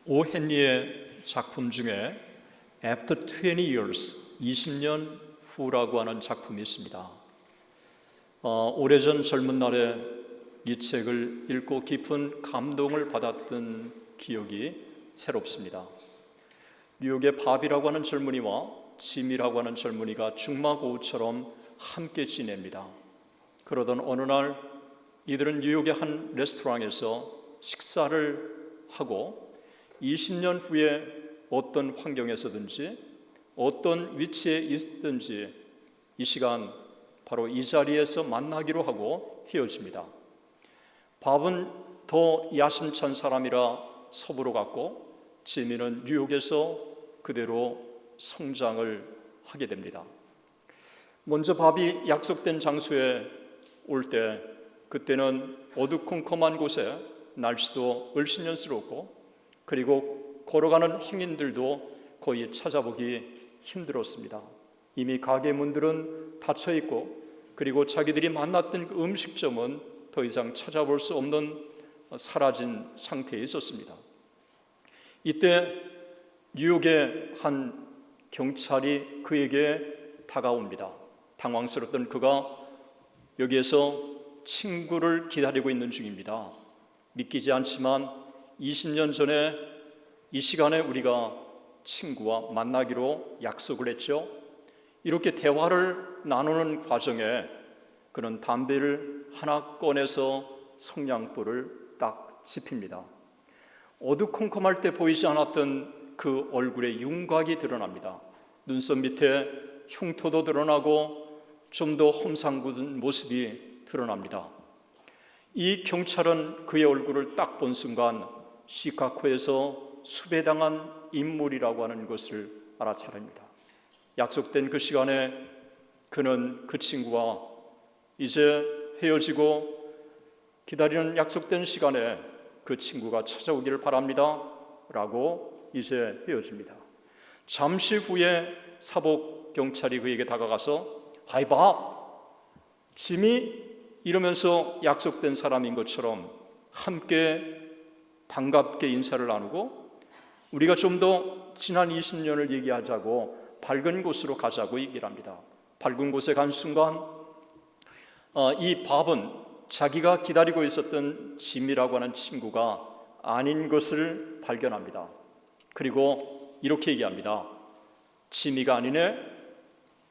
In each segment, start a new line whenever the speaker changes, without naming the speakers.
오 헨리의 작품 중에 After 20 years, 20년 후라고 하는 작품이 있습니다. 오래전 젊은 날에 이 책을 읽고 깊은 감동을 받았던 기억이 새롭습니다. 뉴욕의 밥이라고 하는 젊은이와 짐이라고 하는 젊은이가 중마고우처럼 함께 지냅니다. 그러던 어느 날 이들은 뉴욕의 한 레스토랑에서 식사를 하고 20년 후에 어떤 환경에서든지 어떤 위치에 있든지 이 시간 바로 이 자리에서 만나기로 하고 헤어집니다. 밥은 더 야심찬 사람이라 서부로 갔고 지미는 뉴욕에서 그대로 성장을 하게 됩니다. 먼저 밥이 약속된 장소에 올 때 그때는 어두컴컴한 곳에 날씨도 을씨년스럽고 그리고 걸어가는 행인들도 거의 찾아보기 힘들었습니다. 이미 가게 문들은 닫혀 있고 그리고 자기들이 만났던 그 음식점은 더 이상 찾아볼 수 없는 사라진 상태에 있었습니다. 이때 뉴욕의 한 경찰이 그에게 다가옵니다. 당황스럽던 그가 여기에서 친구를 기다리고 있는 중입니다. 믿기지 않지만 20년 전에 이 시간에 우리가 친구와 만나기로 약속을 했죠. 이렇게 대화를 나누는 과정에 그는 담배를 하나 꺼내서 성냥불을 딱 지핍니다. 어두컴컴할 때 보이지 않았던 그 얼굴에 윤곽이 드러납니다. 눈썹 밑에 흉터도 드러나고 좀 더 험상궂은 모습이 드러납니다. 이 경찰은 그의 얼굴을 딱 본 순간 시카고에서 수배당한 인물이라고 하는 것을 알아차립니다. 약속된 그 시간에 그는 그 친구와 이제 헤어지고 기다리는 약속된 시간에 그 친구가 찾아오기를 바랍니다 라고 이제 헤어집니다. 잠시 후에 사복경찰이 그에게 다가가서 아이 밥, 짐이 이러면서 약속된 사람인 것처럼 함께 반갑게 인사를 나누고 우리가 좀 더 지난 20년을 얘기하자고 밝은 곳으로 가자고 얘기를 합니다. 밝은 곳에 간 순간 이 밥은 자기가 기다리고 있었던 짐이라고 하는 친구가 아닌 것을 발견합니다. 그리고 이렇게 얘기합니다. 짐이가 아니네.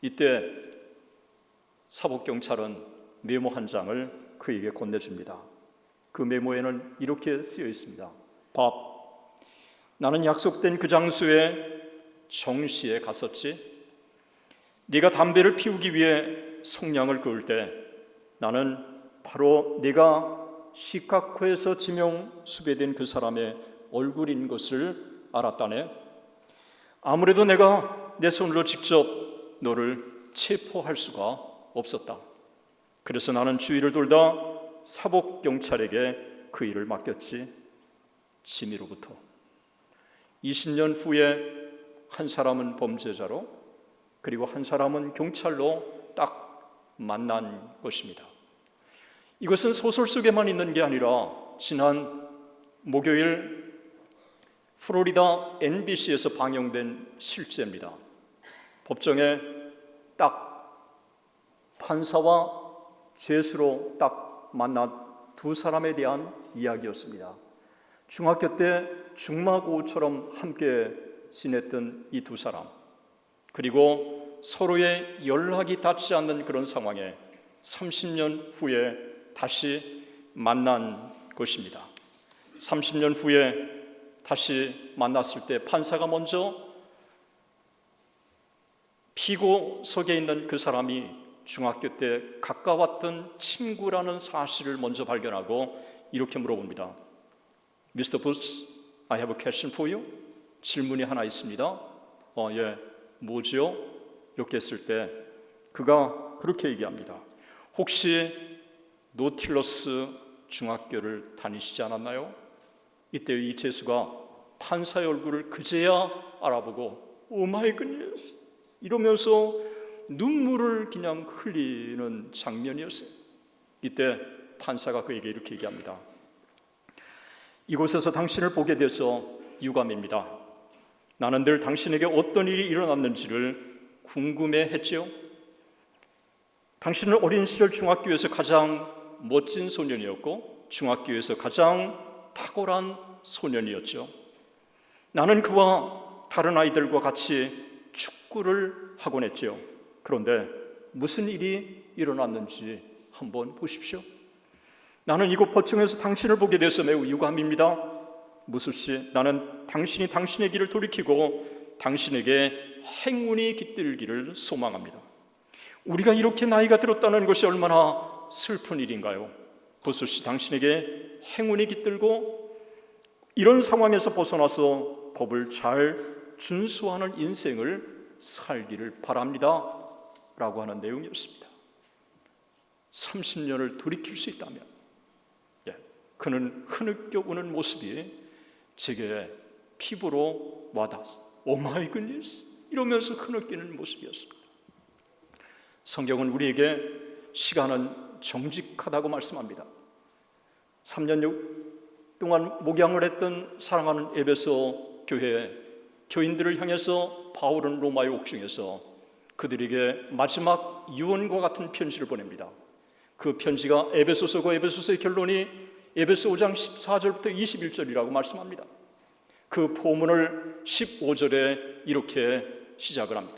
이때 사복경찰은 메모 한 장을 그에게 건네줍니다. 그 메모에는 이렇게 쓰여 있습니다. 밥, 나는 약속된 그 장소에 정시에 갔었지. 네가 담배를 피우기 위해 성냥을 그을 때 나는 바로 네가 시카고에서 지명 수배된 그 사람의 얼굴인 것을 알았다네. 아무래도 내가 내 손으로 직접 너를 체포할 수가 없었다. 그래서 나는 주위를 돌다 사복경찰에게 그 일을 맡겼지. 짐이로부터 20년 후에 한 사람은 범죄자로 그리고 한 사람은 경찰로 딱 만난 것입니다. 이것은 소설 속에만 있는 게 아니라 지난 목요일 플로리다 NBC에서 방영된 실제입니다. 법정에 딱 판사와 죄수로 딱 만난 두 사람에 대한 이야기였습니다. 중학교 때 중마고우처럼 함께 지냈던 이 두 사람, 그리고 서로의 연락이 닿지 않는 그런 상황에 30년 후에 다시 만난 것입니다. 30년 후에 다시 만났을 때 판사가 먼저 피고석에 있는 그 사람이 중학교 때 가까웠던 친구라는 사실을 먼저 발견하고 이렇게 물어봅니다. Mr. Booth, I have a question for you. 질문이 하나 있습니다. 예, 뭐죠? 이렇게 했을 때 그가 그렇게 얘기합니다. 혹시 노틸러스 중학교를 다니시지 않았나요? 이때 이 죄수가 판사의 얼굴을 그제야 알아보고 오 마이 굿니스 이러면서 눈물을 그냥 흘리는 장면이었어요. 이때 판사가 그에게 이렇게 얘기합니다. 이곳에서 당신을 보게 돼서 유감입니다. 나는 늘 당신에게 어떤 일이 일어났는지를 궁금해했지요. 당신은 어린 시절 중학교에서 가장 멋진 소년이었고 중학교에서 가장 탁월한 소년이었죠. 나는 그와 다른 아이들과 같이 축구를 하곤 했죠. 그런데 무슨 일이 일어났는지 한번 보십시오. 나는 이곳 포청에서 당신을 보게 돼서 매우 유감입니다. 무술씨, 나는 당신이 당신의 길을 돌이키고 당신에게 행운이 깃들기를 소망합니다. 우리가 이렇게 나이가 들었다는 것이 얼마나 슬픈 일인가요? 무술씨, 당신에게 행운이 깃들고 이런 상황에서 벗어나서 법을 잘 준수하는 인생을 살기를 바랍니다 라고 하는 내용이었습니다. 30년을 돌이킬 수 있다면 그는 흐느껴 우는 모습이 제게 피부로 와닿았어요. 오 마이 굿니스 이러면서 흐느끼는 모습이었습니다. 성경은 우리에게 시간은 정직하다고 말씀합니다. 3년 동안 목양을 했던 사랑하는 에베소 교회 교인들을 향해서 바울은 로마의 옥중에서 그들에게 마지막 유언과 같은 편지를 보냅니다. 그 편지가 에베소서고 에베소서의 결론이 에베소 5장 14절부터 21절이라고 말씀합니다. 그 포문을 15절에 이렇게 시작을 합니다.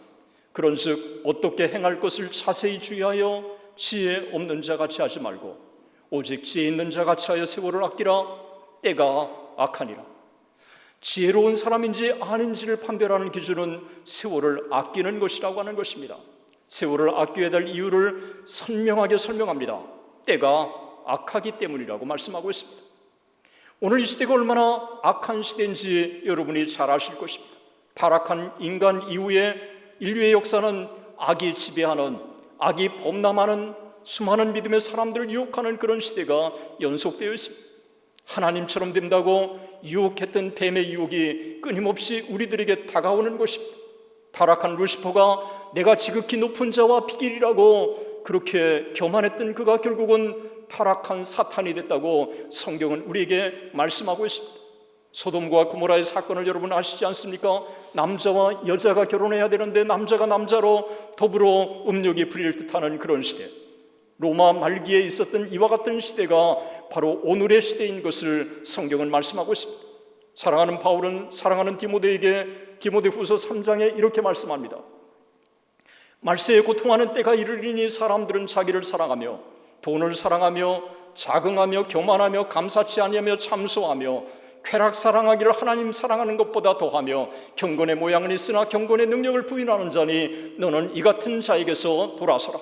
그런즉 어떻게 행할 것을 자세히 주의하여 지혜 없는 자 같이 하지 말고 오직 지혜 있는 자 같이 하여 세월을 아끼라. 때가 악하니라. 지혜로운 사람인지 아닌지를 판별하는 기준은 세월을 아끼는 것이라고 하는 것입니다. 세월을 아껴야 될 이유를 선명하게 설명합니다. 때가 악하기 때문이라고 말씀하고 있습니다. 오늘 이 시대가 얼마나 악한 시대인지 여러분이 잘 아실 것입니다. 타락한 인간 이후에 인류의 역사는 악이 지배하는, 악이 범람하는 수많은 믿음의 사람들을 유혹하는 그런 시대가 연속되어 있습니다. 하나님처럼 된다고 유혹했던 뱀의 유혹이 끊임없이 우리들에게 다가오는 것입니다. 타락한 루시퍼가 내가 지극히 높은 자와 비길이라고 그렇게 교만했던 그가 결국은 타락한 사탄이 됐다고 성경은 우리에게 말씀하고 있습니다. 소돔과 고모라의 사건을 여러분 아시지 않습니까? 남자와 여자가 결혼해야 되는데 남자가 남자로 더불어 음욕이 부릴 듯하는 그런 시대, 로마 말기에 있었던 이와 같은 시대가 바로 오늘의 시대인 것을 성경은 말씀하고 있습니다. 사랑하는 바울은 사랑하는 디모데에게 디모데후서 3장에 이렇게 말씀합니다. 말세에 고통하는 때가 이르리니 사람들은 자기를 사랑하며 돈을 사랑하며 자긍하며 교만하며 감사치 아니하며 참소하며 쾌락 사랑하기를 하나님 사랑하는 것보다 더하며 경건의 모양은 있으나 경건의 능력을 부인하는 자니 너는 이 같은 자에게서 돌아서라.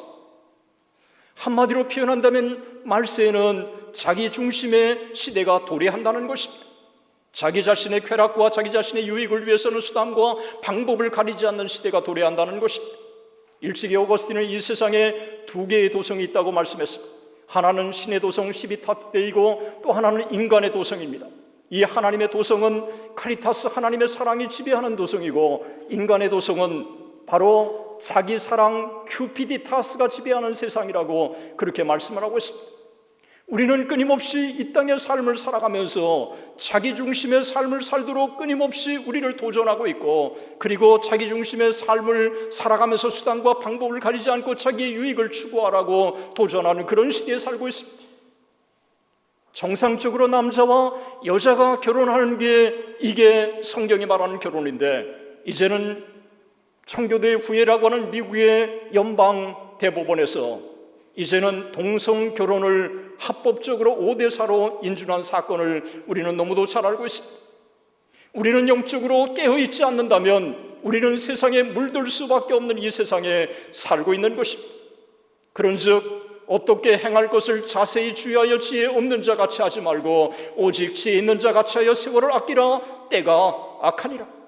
한마디로 표현한다면 말세에는 자기 중심의 시대가 도래한다는 것입니다. 자기 자신의 쾌락과 자기 자신의 유익을 위해서는 수단과 방법을 가리지 않는 시대가 도래한다는 것입니다. 일찍이 오거스틴은 이 세상에 두 개의 도성이 있다고 말씀했습니다. 하나는 신의 도성 시비타스데이고 또 하나는 인간의 도성입니다. 이 하나님의 도성은 카리타스, 하나님의 사랑이 지배하는 도성이고 인간의 도성은 바로 자기 사랑 큐피디타스가 지배하는 세상이라고 그렇게 말씀을 하고 있습니다. 우리는 끊임없이 이 땅의 삶을 살아가면서 자기 중심의 삶을 살도록 끊임없이 우리를 도전하고 있고, 그리고 자기 중심의 삶을 살아가면서 수단과 방법을 가리지 않고 자기의 유익을 추구하라고 도전하는 그런 시대에 살고 있습니다. 정상적으로 남자와 여자가 결혼하는 게 이게 성경이 말하는 결혼인데, 이제는 청교도의 후예라고 하는 미국의 연방 대법원에서 이제는 동성 결혼을 합법적으로 5대4로 인준한 사건을 우리는 너무도 잘 알고 있습니다. 우리는 영적으로 깨어있지 않는다면 우리는 세상에 물들 수밖에 없는 이 세상에 살고 있는 것입니다. 그런즉 어떻게 행할 것을 자세히 주의하여 지혜 없는 자 같이 하지 말고 오직 지혜 있는 자 같이 하여 세월을 아끼라. 때가 악하니라.